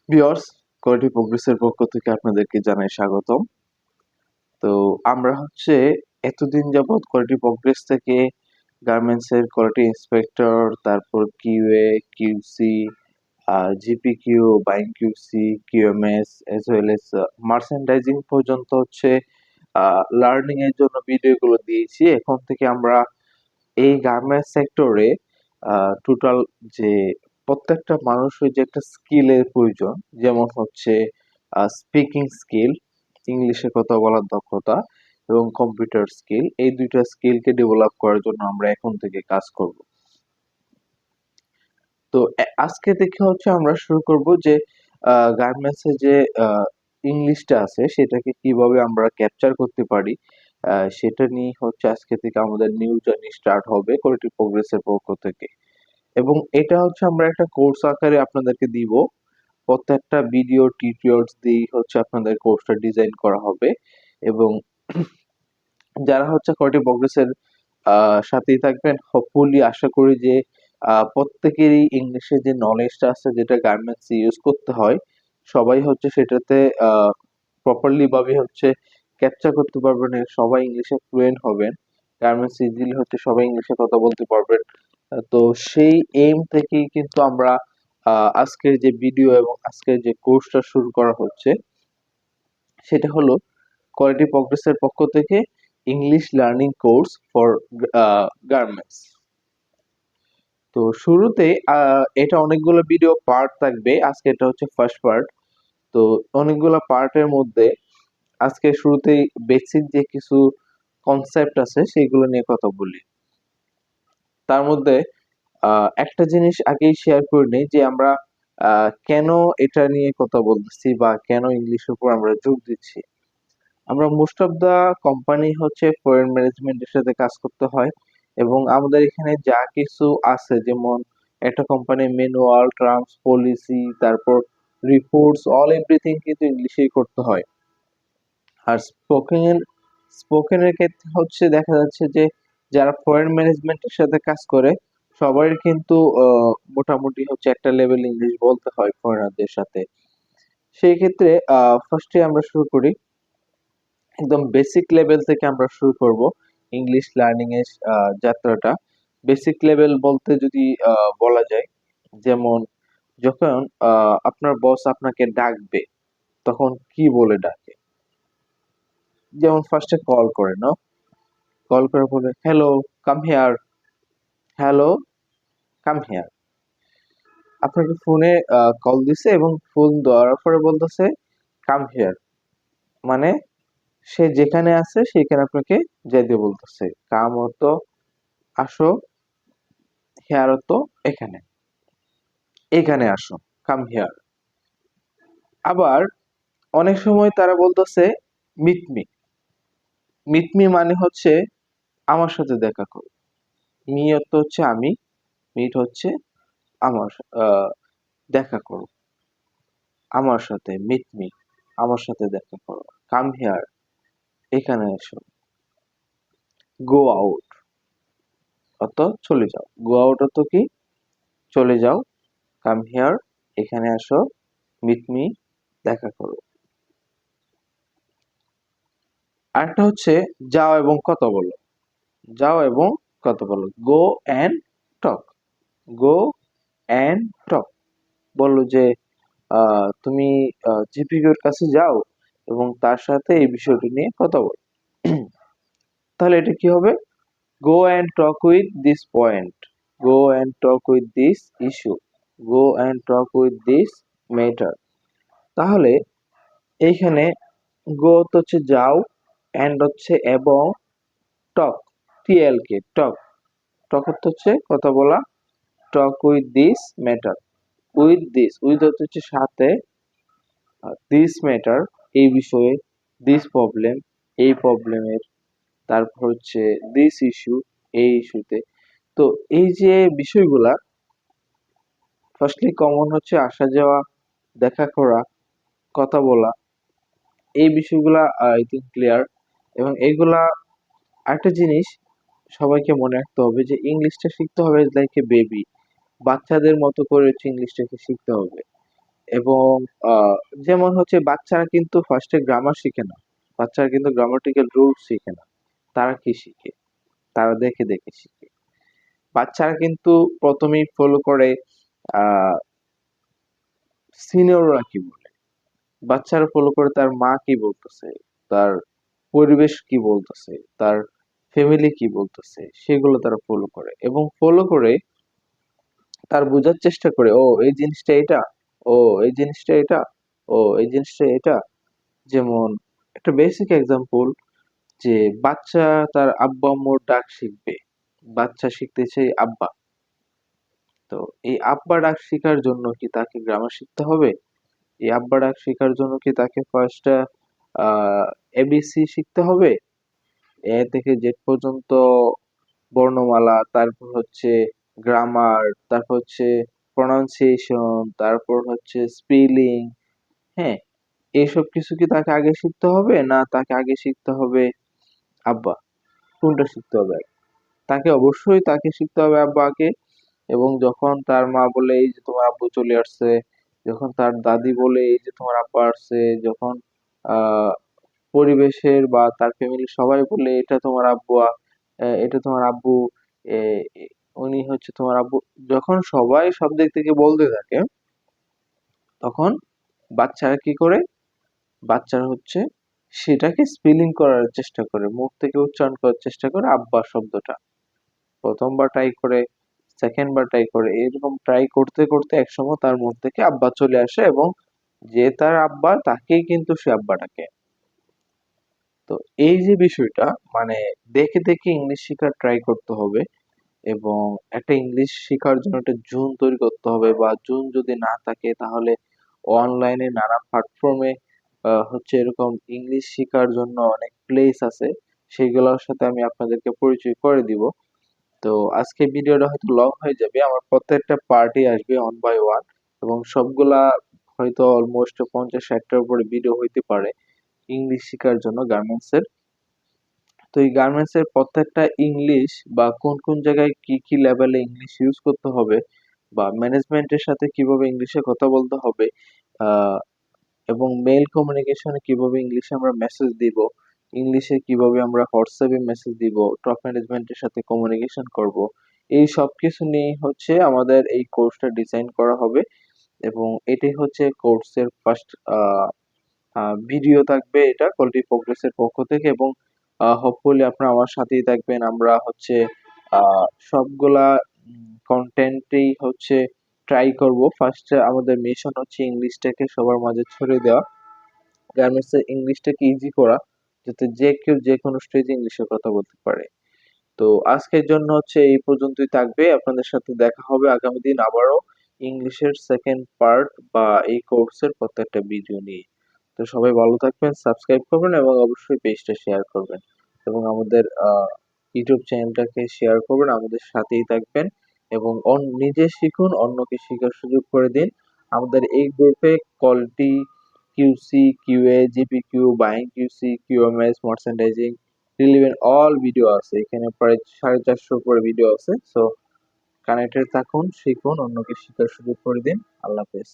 Viewers, quality প্রোগ্রেসের পক্ষ থেকে আপনাদেরকে জানাই স্বাগতম। তো আমরা এতদিন যাবৎ কোয়ালিটি প্রোগ্রেস থেকে গার্মেন্টস এর কোয়ালিটি ইন্সপেক্টর, তারপর QA, QC, GPQ, buying QC, QMS as well as merchandising পর্যন্ত লার্নিং এর জন্য ভিডিওগুলো দিয়েছি। এখন থেকে আমরা এই গার্মেন্টস সেক্টরে টোটাল যে প্রত্যেকটা মানুষের যে একটা স্কিলের প্রয়োজন, যেমন স্পিকিং স্কিল, ইংলিশে কথা বলার দক্ষতা এবং কম্পিউটার স্কিল, এই দুইটা স্কিলকে ডেভেলপ করার জন্য আমরা এখন থেকে কাজ করব। তো আজকে থেকে আমরা শুরু করব যে গার্মেন্টস এর যে ইংলিশটা আছে সেটাকে কিভাবে আমরা ক্যাপচার করতে পারি, সেটা নিয়ে আজকে থেকে আমাদের নিউ জার্নি স্টার্ট হবে কোয়ালিটি প্রোগ্রেসের পক্ষ থেকে। এবং এটা আমরা একটা কোর্স আকারে আপনাদেরকে দিব। প্রত্যেকটা ভিডিও টিউটোরিয়ালস দিয়ে আপনাদের কোর্সটা ডিজাইন করা হবে। এবং যারা কোয়ালিটি প্রোগ্রেসের সাথেই থাকবেন, হোপফুলি আশা করি যে প্রত্যেকেরই ইংলিশের যে নলেজটা আছে, যেটা গার্মেন্টস ইউজ করতে হয়, সবাই সেটাতে প্রপারলি ভাবে ক্যাপচার করতে পারবেন। সবাই ইংলিশে ফ্লুয়েন্ট হবেন, গার্মেন্টস ইজিলি সবাই ইংলিশে কথা বলতে পারবেন। তো সেই এইম থেকেই কিন্তু আমরা আজকের যে ভিডিও এবং আজকের যে কোর্সটা শুরু করা হচ্ছে, সেটা হলো কোয়ালিটি প্রোগ্রেসের পক্ষ থেকে English learning course for garments. তো শুরুতে এটা অনেকগুলো ভিডিও পার্ট থাকবে। আজকে এটা ফার্স্ট পার্ট। তো অনেকগুলো পার্টের মধ্যে আজকে শুরুতেই বেসিক যে কিছু কনসেপ্ট আছে সেগুলো নিয়ে কথা বলি। তার মধ্যে একটা জিনিস আগেই শেয়ার করে নেই যে আমরা কেন এটা নিয়ে কথা বলতেছি বা কেন ইংলিশের উপর আমরা জোর দিচ্ছি। আমরা most of the company foreign ম্যানেজমেন্টের সাথে কাজ করতে হয়, এবং আমাদের এখানে যা কিছু আছে, যেমন একটা কোম্পানি ম্যানুয়াল, টার্মস, পলিসি, তারপর রিপোর্টস, অল এভরিথিং কিন্তু ইংলিশেই করতে হয়। আর স্পোকেনের ক্ষেত্রে দেখা যাচ্ছে যে যারা ফরেন ম্যানেজমেন্টের সাথে কাজ করে সবাই কিন্তু মোটামুটি একটা লেভেল ইংলিশ বলতে হয় ফরেনারদের সাথে। সেই ক্ষেত্রে ফার্স্টে আমরা শুরু করি, একদম বেসিক লেভেল থেকে আমরা শুরু করব ইংলিশ লার্নিং এর যাত্রাটা। বেসিক লেভেল বলতে যদি বলা যায়, যেমন যখন আপনার বস আপনাকে ডাকবে তখন কি বলে ডাকে। যেমন ফার্স্টে কল করে, না, কল করে বলে hello come here, hello come here. আপনাকে ফোনে কল দিছে এবং ফোন দেওয়ার পরে বলতেছে কাম হিয়ার, মানে সে যেখানে আছে সেখানে আপনাকে যাইতে বলতেছে। কাম অর্থ আসো, হেয়ার অর্থ এখানে, এখানে আসো, কাম হিয়ার। আবার অনেক সময় তারা বলতেছে মিট মি। মিট মি মানে আমার সাথে দেখা করো। মি অর্থ আমি, মিট আমার দেখা করো, আমার সাথে মিট মি, আমার সাথে দেখা করো। কাম হিয়ার, এখানে এসো। গো আউট অর্থ চলে যাও। গো আউট অর্থ কি? চলে যাও। কাম হিয়ার, এখানে আসো। মিট মি, দেখা করো। আরেকটা যাও এবং কথা বলো। যাও এবং কথা বলো, go and talk. Go and talk বললো যে তুমি জিপিকিউর কাছে যাও এবং তার সাথে এই বিষয়টি নিয়ে কথা বলো। তাহলে এটা কি হবে? Go and talk with this point, go and talk with this issue, go and talk with this matter. তাহলে এইখানে গো তো যাও, অ্যান্ড এবং, টক, টিএলকে টক, টক কথা বলা, talk with this matter, with this, with সাথে, দিস ম্যাটার এই বিষয়ে, দিস প্রবলেম এই প্রবলেমের, তারপর দিস ইস্যু এই ইস্যুতে। তো এই যে বিষয়গুলা ফার্স্টলি কমন আসা যাওয়া, দেখা করা, কথা বলা, এই বিষয়গুলা আই থিঙ্ক ক্লিয়ার। এবং এইগুলা আরেকটা জিনিস সবাইকে মনে রাখতে হবে যে ইংলিশটা শিখতে হবে লাইক এ বেবি, বাচ্চাদের মতো করে ইংলিশটাকে শিখতে হবে। এবং যেমন হচ্ছে বাচ্চারা কিন্তু ফার্স্টে গ্রামার শিখে না, বাচ্চারা কিন্তু গ্রামাটিক্যাল রুলস শিখে না। তারা কি শিখে? তারা দেখে দেখে শিখে। বাচ্চারা কিন্তু প্রথমেই ফলো করে আহ সিনিয়ররা কি বলে, বাচ্চারা ফলো করে তার মা কি বলতেছে, তার পরিবেশ কি বলতেছে, তার ফ্যামিলি কি বলতেছে, সেগুলো তারা ফলো করে এবং ফলো করে তার বোঝার চেষ্টা করে, ও এই জিনিসটা এটা, ও এই জিনিসটা এটা, ও এই জিনিসটা এটা। যেমন একটা বেসিক এক্সাম্পল, যে বাচ্চা তার আব্বা আম্মুর ডাক শিখবে, বাচ্চা শিখতেছে আব্বা। তো এই আব্বা ডাক শেখার জন্য কি তাকে গ্রামার শিখতে হবে? এই আব্বা ডাক শেখার জন্য কি তাকে ফার্স্ট এবিসি শিখতে হবে? এ থেকে জেড পর্যন্ত বর্ণমালা, তারপর হচ্ছে গ্রামার, তারপর হচ্ছে প্রনাউন্সিয়েশন, তারপর হচ্ছে স্পেলিং, হ্যাঁ? এসব কিছু কি তাকে আগে শিখতে হবে, না তাকে আগে শিখতে হবে আব্বা? কোনটা শিখতে হবে আগে? তাকে অবশ্যই তাকে শিখতে হবে আব্বাকে। এবং যখন তার মা বলে এই যে তোমার আব্বু চলে আসছে, যখন তার দাদি বলে এই যে তোমার আব্বা আসছে, যখন আহ পরিবেশের বা তার ফ্যামিলির সবাই বলে এটা তোমার আব্বু, এটা তোমার আব্বু, এ, এ, উনি হচ্ছে তোমার আব্বু, যখন সবাই সব দিক থেকে বলতে থাকে, তখন বাচ্চারা কি করে? বাচ্চারা হচ্ছে সেটাকে স্পেলিং করার চেষ্টা করে, মুখ থেকে উচ্চারণ করার চেষ্টা করে আব্বা শব্দটা। প্রথমবার ট্রাই করে, সেকেন্ড বার ট্রাই করে, এরকম ট্রাই করতে করতে একসময় তার মুখ থেকে আব্বা চলে আসে এবং যে তার আব্বা তাকেই কিন্তু সে আব্বা ডাকে। তো এই যে বিষয়টা, মানে দেখে দেখে ইংলিশ শেখার ট্রাই করতে হবে এবং একটা ইংলিশ শেখার জন্য একটা জোন তৈরি করতে হবে, বা জোন যদি না থাকে তাহলে অনলাইনে নানা প্ল্যাটফর্মে হচ্ছে এরকম ইংলিশ শেখার জন্য অনেক প্লেস আছে, সেগুলোর সাথে আমি আপনাদেরকে পরিচয় করে দিব। তো আজকে ভিডিওটা হয়তো লং হয়ে যাবে, আমার প্রত্যেকটা পার্টি আসবে ওয়ান বাই ওয়ান এবং সবগুলা হয়তো অলমোস্ট 50-60টার উপরে ভিডিও হইতে পারে ইংলিশ শেখার জন্য গার্মেন্টস এর। তো এই গার্মেন্টস এর প্রত্যেকটা ইংলিশ, বা কোন কোন জায়গায় কি কি লেভেলে ইংলিশ ইউজ করতে হবে, বা ম্যানেজমেন্টের সাথে কিভাবে ইংলিশে কথা বলতে হবে, আহ, এবং মেল কমিউনিকেশনে কিভাবে ইংলিশে আমরা মেসেজ দিব, ইংলিশে কিভাবে আমরা হোয়াটসঅ্যাপে মেসেজ দিব, টপ ম্যানেজমেন্টের সাথে কমিউনিকেশন করব, এই সব কিছু নিয়ে হচ্ছে আমাদের এই কোর্সটা ডিজাইন করা হবে। এবং এটাই হচ্ছে কোর্সের ফার্স্ট ভিডিও থাকবে, এটা কোয়ালিটি প্রোগ্রেসের পক্ষ থেকে। এবং হোপফুলি আপনারা আমার সাথেই থাকবেন। আমরা হচ্ছে সবগুলা কন্টেন্টেই হচ্ছে ট্রাই করব। ফার্স্টে আমাদের মিশন হচ্ছে ইংলিশটাকে সবার মাঝে ছড়িয়ে দেওয়া, গার্মেন্টস এর ইংলিশটাকে ইজি করা, যাতে যে কেউ যে কোনো স্টেজে ইংলিশে কথা বলতে পারে। তো আজকের জন্য হচ্ছে এই পর্যন্তই থাকবে। আপনাদের সাথে দেখা হবে আগামী দিন আবারও ইংলিশের সেকেন্ড পার্ট বা এই কোর্সের প্রত্যেকটা ভিডিও নিয়ে। তো সবাই ভালো থাকবেন, সাবস্ক্রাইব করবেন এবং অবশ্যই পেজটা শেয়ার করবেন এবং আমাদের ইউটিউব চ্যানেলটাকে শেয়ার করবেন, আমাদের সাথেই থাকবেন এবং নিজে শিখুন, অন্যকে শেখার সুযোগ করে দিন। আমাদের এই গ্রুপে quality, QC, QA, GPQ, buying QC, QMS, merchandising, relevant all video আছে। এখানে প্রায় 450 উপরে ভিডিও আছে। সো কানেক্টেড থাকুন, শিখুন, অন্যকে শেখার সুযোগ করে দিন। আল্লাহ হাফেজ।